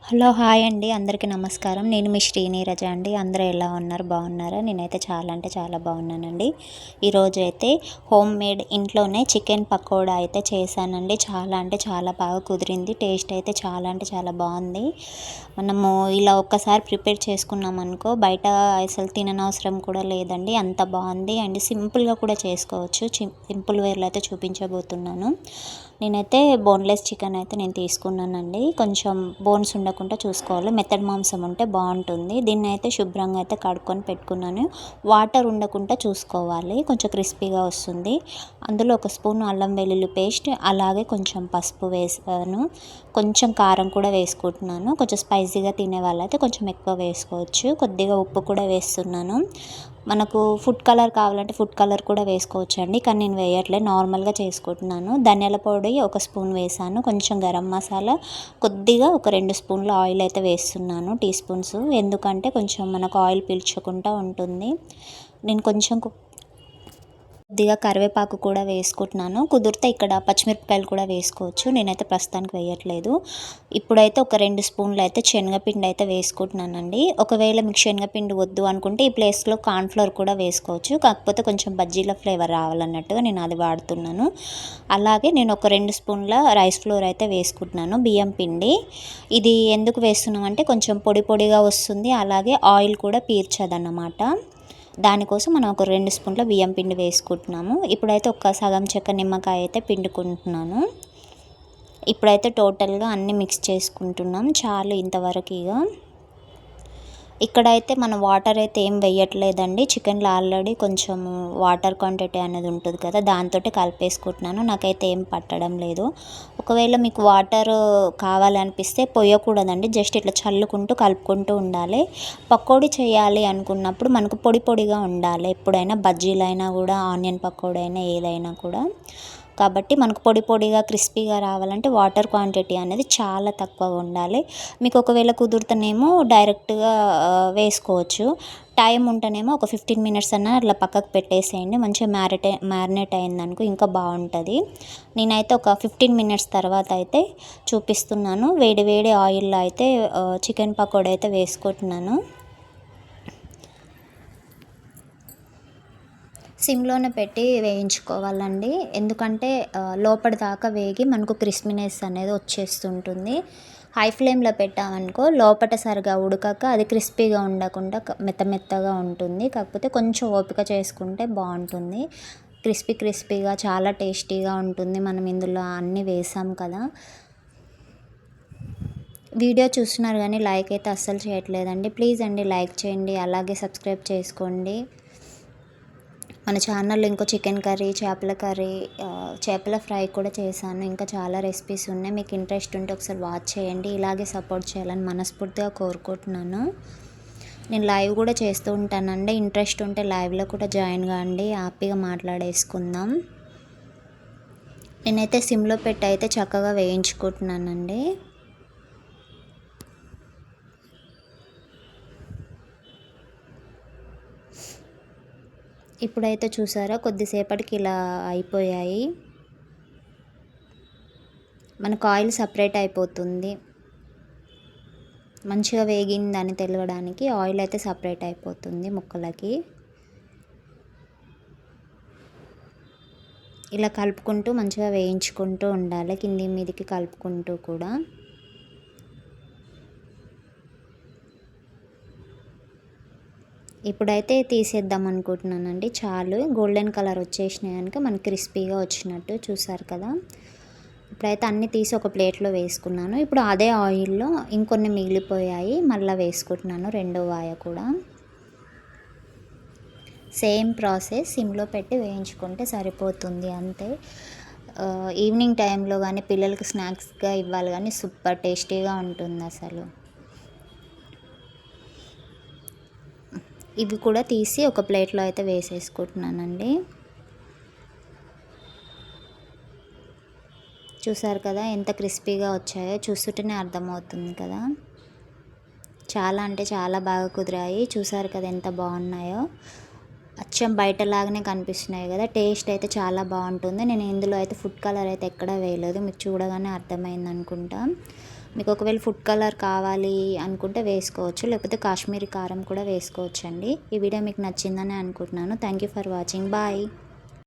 Hello hi అండి, అందరికీ నమస్కారం. నేను మీ శ్రీనీరజ అండి. అందరూ ఎలా ఉన్నారు, బాగున్నారా? నేనైతే చాలా అంటే చాలా బాగున్నానండి. ఈరోజు అయితే హోమ్ మేడ్ ఇంట్లోనే చికెన్ పకోడా అయితే చేశానండి. చాలా అంటే చాలా బాగా కుదిరింది. టేస్ట్ అయితే చాలా అంటే చాలా బాగుంది. మనము ఇలా ఒక్కసారి ప్రిపేర్ చేసుకున్నాం అనుకో బయట అసలు తిననవసరం కూడా లేదండి. అంత బాగుంది అండ్ సింపుల్గా కూడా చేసుకోవచ్చు. సింపుల్ వేర్లో అయితే చూపించబోతున్నాను. నేనైతే బోన్లెస్ చికెన్ అయితే నేను తీసుకున్నానండి. కొంచెం బోన్స్ ఉండకుండా చూసుకోవాలి. మెత్తడి మాంసం ఉంటే బాగుంటుంది. దీన్ని అయితే శుభ్రంగా అయితే కడుక్కొని పెట్టుకున్నాను. వాటర్ ఉండకుండా చూసుకోవాలి, కొంచెం క్రిస్పీగా వస్తుంది. అందులో ఒక స్పూన్ అల్లం వెల్లుల్లి పేస్ట్, అలాగే కొంచెం పసుపు వేసాను. కొంచెం కారం కూడా వేసుకుంటున్నాను. కొంచెం స్పైసీగా తినే వాళ్ళైతే కొంచెం ఎక్కువ వేసుకోవచ్చు. కొద్దిగా ఉప్పు కూడా వేస్తున్నాను. మనకు ఫుడ్ కలర్ కావాలంటే ఫుడ్ కలర్ కూడా వేసుకోవచ్చు అండి, కానీ నేను వేయట్లేదు, నార్మల్గా చేసుకుంటున్నాను. ధనియాల పొడి ఒక స్పూన్ వేసాను. కొంచెం గరం మసాలా, కొద్దిగా ఒక 2 స్పూన్ల ఆయిల్ అయితే వేస్తున్నాను, టీ స్పూన్స్. ఎందుకంటే కొంచెం మనకు ఆయిల్ పీల్చకుండా ఉంటుంది. నేను కొంచెం కొద్దిగా కరివేపాకు కూడా వేసుకుంటున్నాను. కుదిరితే ఇక్కడ పచ్చిమిరపకాయలు కూడా వేసుకోవచ్చు. నేనైతే ప్రస్తుతానికి వేయట్లేదు. ఇప్పుడైతే ఒక 2 స్పూన్లు అయితే శనగపిండి అయితే వేసుకుంటున్నానండి. ఒకవేళ మీకు శనగపిండి వద్దు అనుకుంటే ఈ ప్లేస్లో కార్న్ఫ్లోర్ కూడా వేసుకోవచ్చు. కాకపోతే కొంచెం బజ్జీల ఫ్లేవర్ రావాలన్నట్టుగా నేను అది వాడుతున్నాను. అలాగే నేను ఒక 2 స్పూన్ల రైస్ ఫ్లోర్ అయితే వేసుకుంటున్నాను, బియ్యం పిండి. ఇది ఎందుకు వేస్తున్నామంటే కొంచెం పొడి పొడిగా వస్తుంది, అలాగే ఆయిల్ కూడా పీల్చదన్నమాట. దానికోసం మనం ఒక 2 స్పూన్ల బియ్యం పిండి వేసుకుంటున్నాము. ఇప్పుడైతే ఒక సగం చెక్క నిమ్మకాయ అయితే పిండుకుంటున్నాను. ఇప్పుడైతే టోటల్గా అన్నీ మిక్స్ చేసుకుంటున్నాం. చాలు ఇంతవరకు. ఇక్కడైతే మనం వాటర్ అయితే ఏం వేయట్లేదండి. చికెన్లో ఆల్రెడీ కొంచెం వాటర్ క్వాంటిటీ అనేది ఉంటుంది కదా, దాంతో కలిపేసుకుంటున్నాను. నాకైతే ఏం పట్టడం లేదు. ఒకవేళ మీకు వాటర్ కావాలనిపిస్తే పోయకూడదండి, జస్ట్ ఇట్లా చల్లుకుంటూ కలుపుకుంటూ ఉండాలి. పకోడీ చేయాలి అనుకున్నప్పుడు మనకు పొడి పొడిగా ఉండాలి. ఎప్పుడైనా బజ్జీలైనా కూడా, ఆనియన్ పకోడీ అయినా ఏదైనా కూడా. కాబట్టి మనకు పొడి పొడిగా క్రిస్పీగా రావాలంటే వాటర్ క్వాంటిటీ అనేది చాలా తక్కువగా ఉండాలి. మీకు ఒకవేళ కుదురుతనేమో డైరెక్ట్గా వేసుకోవచ్చు. టైం ఉంటేనేమో ఒక 15 మినిట్స్ అన్నా అట్లా పక్కకు పెట్టేసేయండి. మంచిగా మ్యారినేట్ అయిందనుకో ఇంకా బాగుంటుంది. నేనైతే ఒక 15 మినిట్స్ తర్వాత అయితే చూపిస్తున్నాను. వేడి వేడి ఆయిల్లో అయితే చికెన్ పకోడీ అయితే వేసుకుంటున్నాను. సిమ్లోనే పెట్టి వేయించుకోవాలండి. ఎందుకంటే లోపటి దాకా వేగి మనకు క్రిస్పీనెస్ అనేది వచ్చేస్తుంటుంది. హై ఫ్లేమ్లో పెట్టామనుకో లోపట సరిగా ఉడకక అది క్రిస్పీగా ఉండకుండా మెత్తగా ఉంటుంది. కాకపోతే కొంచెం ఓపిక చేసుకుంటే బాగుంటుంది. క్రిస్పీగా చాలా టేస్టీగా ఉంటుంది. మనం ఇందులో అన్నీ వేసాం కదా. వీడియో చూస్తున్నారు కానీ లైక్ అయితే అస్సలు చేయట్లేదండి. ప్లీజ్ అండి లైక్ చేయండి, అలాగే సబ్స్క్రైబ్ చేసుకోండి. మన ఛానల్లో ఇంకో చికెన్ కర్రీ, చేపల కర్రీ, చేపల ఫ్రై కూడా చేశాను. ఇంకా చాలా రెసిపీస్ ఉన్నాయి. మీకు ఇంట్రెస్ట్ ఉంటే ఒకసారి వాచ్ చేయండి. ఇలాగే సపోర్ట్ చేయాలని మనస్ఫూర్తిగా కోరుకుంటున్నాను. నేను లైవ్ కూడా చేస్తూ ఉంటానండి. ఇంట్రెస్ట్ ఉంటే లైవ్లో కూడా జాయిన్ కాండి, హ్యాపీగా మాట్లాడేసుకుందాం. నేనైతే సిమ్లో పెట్టి అయితే చక్కగా వేయించుకుంటున్నానండి. ఇప్పుడైతే చూసారా కొద్దిసేపటికి ఇలా అయిపోయాయి. మనకు ఆయిల్ సపరేట్ అయిపోతుంది. మంచిగా వేగిందని తెలియడానికి ఆయిల్ అయితే సపరేట్ అయిపోతుంది ముక్కలకి. ఇలా కలుపుకుంటూ మంచిగా వేయించుకుంటూ ఉండాలి, కింది మీదికి కలుపుకుంటూ కూడా. ఇప్పుడైతే తీసేద్దాం అనుకుంటున్నానండి. చాలు గోల్డెన్ కలర్ వచ్చేసినాయి కనుక మనకి క్రిస్పీగా వచ్చినట్టు చూసారు కదా. ఇప్పుడైతే అన్నీ తీసి ఒక ప్లేట్లో వేసుకున్నాను. ఇప్పుడు అదే ఆయిల్లో ఇంకొన్ని మిగిలిపోయాయి, మళ్ళీ వేసుకుంటున్నాను రెండో వాయ కూడా. సేమ్ ప్రాసెస్, సిమ్లో పెట్టి వేయించుకుంటే సరిపోతుంది అంతే. ఈవినింగ్ టైంలో కానీ పిల్లలకి స్నాక్స్గా ఇవ్వాలి కానీ సూపర్ టేస్టీగా ఉంటుంది అసలు. ఇవి కూడా తీసి ఒక ప్లేట్లో అయితే వేసేసుకుంటున్నానండి. చూసారు కదా ఎంత క్రిస్పీగా వచ్చాయో, చూస్తుంటేనే అర్థమవుతుంది కదా. చాలా అంటే చాలా బాగా కుదిరాయి. చూసారు కదా ఎంత బాగున్నాయో. అచ్చం బయటలాగానే కనిపిస్తున్నాయి కదా. టేస్ట్ అయితే చాలా బాగుంటుంది. నేను ఇందులో అయితే ఫుడ్ కలర్ అయితే ఎక్కడా వేయలేదు, మీకు చూడగానే అర్థమైంది అనుకుంటా. మీకు ఒకవేళ ఫుడ్ కలర్ కావాలి అనుకుంటే వేసుకోవచ్చు, లేకపోతే కాశ్మీరీ కారం కూడా వేసుకోవచ్చు అండి. ఈ వీడియో మీకు నచ్చిందని అనుకుంటున్నాను. Thank you for watching. Bye.